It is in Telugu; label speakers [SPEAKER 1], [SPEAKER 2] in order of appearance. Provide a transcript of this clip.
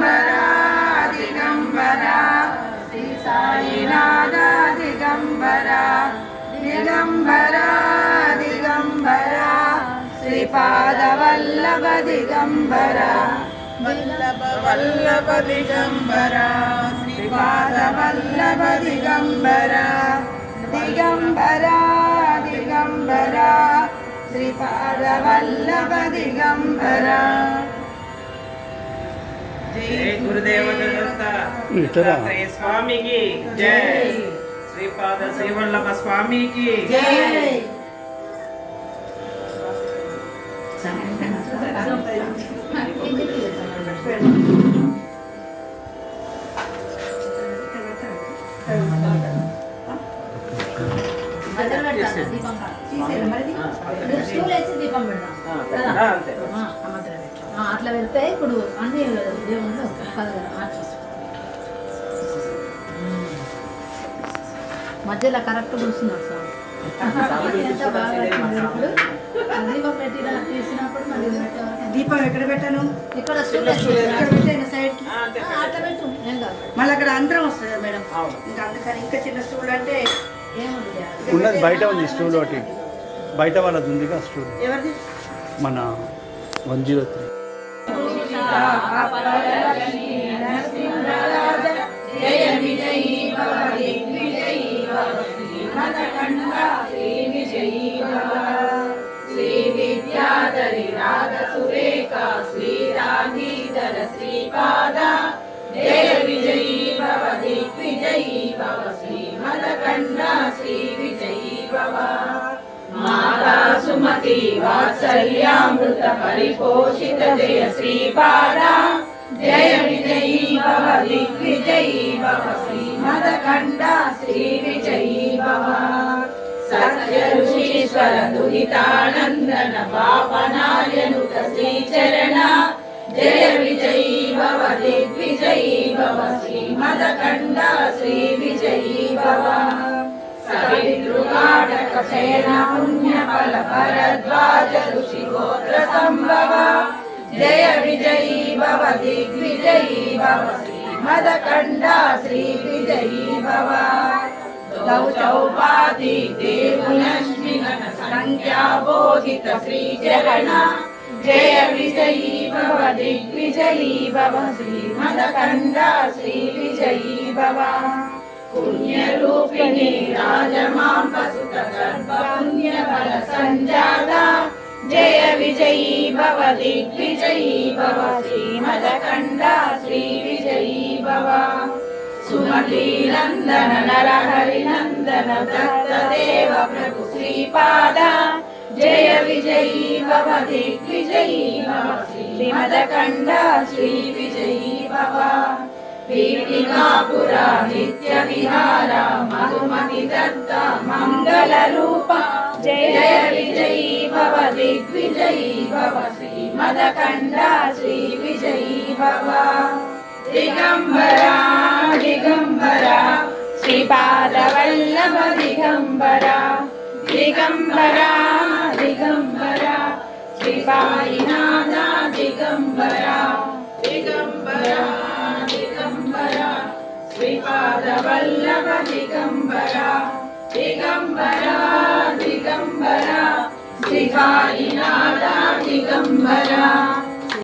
[SPEAKER 1] దిగంబరా దిగంబరా శ్రీ సాయినాథ దిగంబరా దిగంబరా దిగంబరా శ్రీపాద వల్లభ దిగంబరా వల్లభ వల్లభ దిగంబరా శ్రీపాద వల్లభ దిగంబరా దిగంబరా దిగంబరా శ్రీపాద వల్లభ దిగంబరా.
[SPEAKER 2] జై గురుదేవ దత్తాత్రేయ స్వామికి జై. శ్రీపాద శ్రీవల్లభ స్వామికి
[SPEAKER 1] జై.
[SPEAKER 3] అట్లా వెళ్తే ఇప్పుడు అన్ని దేవుళ్ళు మధ్యలో కరెక్ట్ కూర్చున్నారు సార్. దీపం పెట్టి తీసినప్పుడు మరి
[SPEAKER 1] దీపం ఎక్కడ పెట్టాను?
[SPEAKER 3] ఇక్కడ
[SPEAKER 1] సైడ్
[SPEAKER 3] అట్లా పెట్టు
[SPEAKER 1] మళ్ళీ అక్కడ అందరం వస్తుంది మేడం. ఇంకా అందుకని ఇంకా చిన్న స్టూల్ అంటే
[SPEAKER 4] ఉన్నది బయట ఉంది స్టూల్ ఒకటి బయట వాళ్ళది ఉందిగా స్టూల్.
[SPEAKER 1] ఎవరిది?
[SPEAKER 4] మన 103.
[SPEAKER 1] జయ విజయీ భవ దిగ్విజయీ భవ శ్రీమదకండ శ్రీ విజయీ భవ శ్రీ విద్యాధరి రాగ సురేఖ శ్రీరాగీధర శ్రీపాద జయ విజయీ భవ దిగ్విజయీ భవ శ్రీమదకండ శ్రీ విజయీ భవ మాతా సుమతి వాత్సల్యామృత పరిపోషిత జయ శ్రీపాద జయ విజయీ భవ దిగ్విజయీ భవ శ్రీమదకండ శ్రీ విజయీ భవ సత్య ఋషీశ్వర దుహితానందన పాపనాయనుత శ్రీచరణ జయ విజయీ భవ దిగ్విజయీ భవ శ్రీమదకండ శ్రీ విజయీ భవ సవితృకాటక శయన పుణ్య ఫల భరద్వాజ ఋషి గోత్ర సంభవ జయ విజయీ భవ దిగ్విజయీ భవ శ్రీమదకండ శ్రీ విజయీ భవ చౌపాతి దేవులక్ష్మి గణ సంఖ్యాబోధిత శ్రీచరణ జయ విజయీ భవ దిగ్విజయీ భవ శ్రీమదకండ శ్రీ విజయీ భవ పుణ్యరూపిణి రాజమాంబ సుత గర్భ పుణ్య బల సంజాత జయ విజయీ భవ దిగ్విజయీ భవ శ్రీమదకండ శ్రీ విజయీ భవ సుమతి నందన నరహరి నందన దత్తదేవ ప్రభు శ్రీపాద జయ విజయీ భవ దిగ్విజయీ భవ శ్రీమదకండ శ్రీ విజయీ భవ పీఠికాపుర నిత్య విహార మధుమతి దత్త మంగళ రూప జయ విజయీ భవ దిగ్విజయీ భవ శ్రీమదకండ శ్రీ విజయీ భవ దిగంబరా దిగంబరా శ్రీపాద వల్లభ దిగంబరా దిగంబరా దిగంబరా శ్రీ సాయినాథ దిగంబరా దిగంబరా దిగంబరా శ్రీపాద వల్లభ దిగంబరా దిగంబరా దిగంబరా శ్రీ సాయినాథ దిగంబరా.